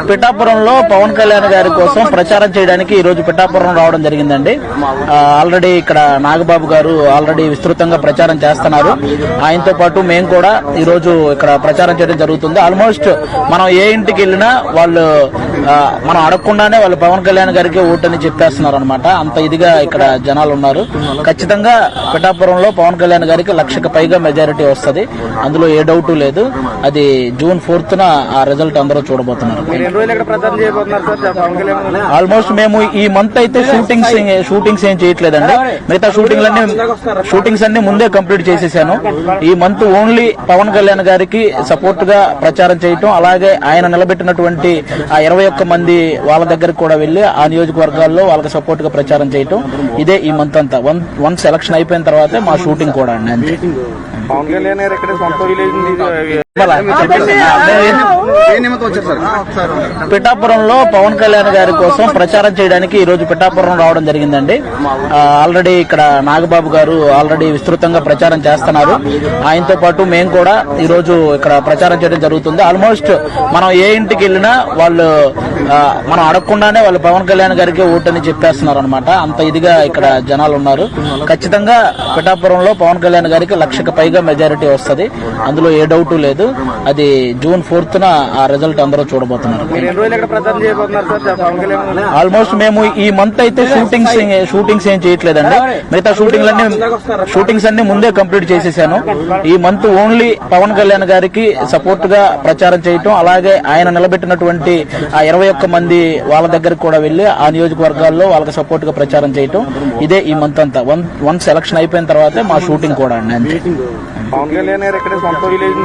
పిఠాపురంలో పవన్ కళ్యాణ్ గారి కోసం ప్రచారం చేయడానికి ఈ రోజు పిఠాపురం రావడం జరిగిందండి. ఆల్రెడీ ఇక్కడ నాగబాబు గారు ఆల్రెడీ విస్తృతంగా ప్రచారం చేస్తున్నారు. ఆయనతో పాటు మేము కూడా ఈ రోజు ఇక్కడ ప్రచారం చేయడం జరుగుతుంది. ఆల్మోస్ట్ మనం ఏ ఇంటికి వెళ్ళినా వాళ్ళు మనం అడగకుండానే వాళ్ళు పవన్ కళ్యాణ్ గారికి ఓటని చెప్పేస్తున్నారు అనమాట. అంత ఇదిగా ఇక్కడ జనాలు ఉన్నారు. ఖచ్చితంగా పిఠాపురంలో పవన్ కళ్యాణ్ గారికి 1,00,000కి పైగా మెజారిటీ వస్తుంది. అందులో ఏ డౌట్ లేదు. అది June 4th ఆ రిజల్ట్ అందరూ చూడబోతున్నారు. ఆల్మోస్ట్ మేము ఈ మంత్ అయితే షూటింగ్స్ ఏం చేయట్లేదండి. మిగతా షూటింగ్స్ అన్ని ముందే కంప్లీట్ చేసేసాను. ఈ మంత్ ఓన్లీ పవన్ కళ్యాణ్ గారికి సపోర్ట్ గా ప్రచారం చేయటం, అలాగే ఆయన నిలబెట్టినటువంటి ఆ 21 మంది వాళ్ళ దగ్గరకు కూడా వెళ్లి ఆ నియోజకవర్గాల్లో వాళ్ళకి సపోర్ట్ గా ప్రచారం చేయటం, ఇదే ఈ మంత్ అంతా. వన్స్ ఎలక్షన్ అయిపోయిన తర్వాతే మా షూటింగ్ కూడా అండి. పవన్ కళ్యాణ్ గారు ఎక్కడ సొంత విలేజ్ పిఠాపురంలో పవన్ కళ్యాణ్ గారి కోసం ప్రచారం చేయడానికి ఈ రోజు పిఠాపురం రావడం జరిగిందండి. ఆల్రెడీ ఇక్కడ నాగబాబు గారు ఆల్రెడీ విస్తృతంగా ప్రచారం చేస్తున్నారు. ఆయనతో పాటు మేము కూడా ఈ రోజు ఇక్కడ ప్రచారం చేయడం జరుగుతుంది. ఆల్మోస్ట్ మనం ఏ ఇంటికి వెళ్ళినా వాళ్ళు మనం అడగకుండానే వాళ్ళు పవన్ కళ్యాణ్ గారికి ఓటని చెప్పేస్తున్నారు అనమాట. అంత ఇదిగా ఇక్కడ జనాలు ఉన్నారు. ఖచ్చితంగా పిఠాపురంలో పవన్ కళ్యాణ్ గారికి 1,00,000కి పైగా మెజారిటీ వస్తుంది. అందులో ఏ డౌట్ లేదు. అది June 4th ఆ రిజల్ట్ అందరూ చూడబోతున్నారు. ఆల్మోస్ట్ మేము ఈ మంత్ అయితే షూటింగ్స్ ఏం చేయట్లేదండి. మిగతా షూటింగ్స్ అన్ని ముందే కంప్లీట్ చేసేసాను. ఈ మంత్ ఓన్లీ పవన్ కళ్యాణ్ గారికి సపోర్ట్ గా ప్రచారం చేయటం, అలాగే ఆయన నిలబెట్టినటువంటి ఆ 21 మంది వాళ్ళ దగ్గరకు కూడా వెళ్లి ఆ నియోజకవర్గాల్లో వాళ్ళకి సపోర్ట్ గా ప్రచారం చేయటం, ఇదే ఈ మంత్ అంతా. వన్స్ ఎలక్షన్ అయిపోయిన తర్వాతే మా షూటింగ్ కూడా అండి. పవన్ కళ్యాణ్ గారు ఎక్కడ సొంత విలేజ్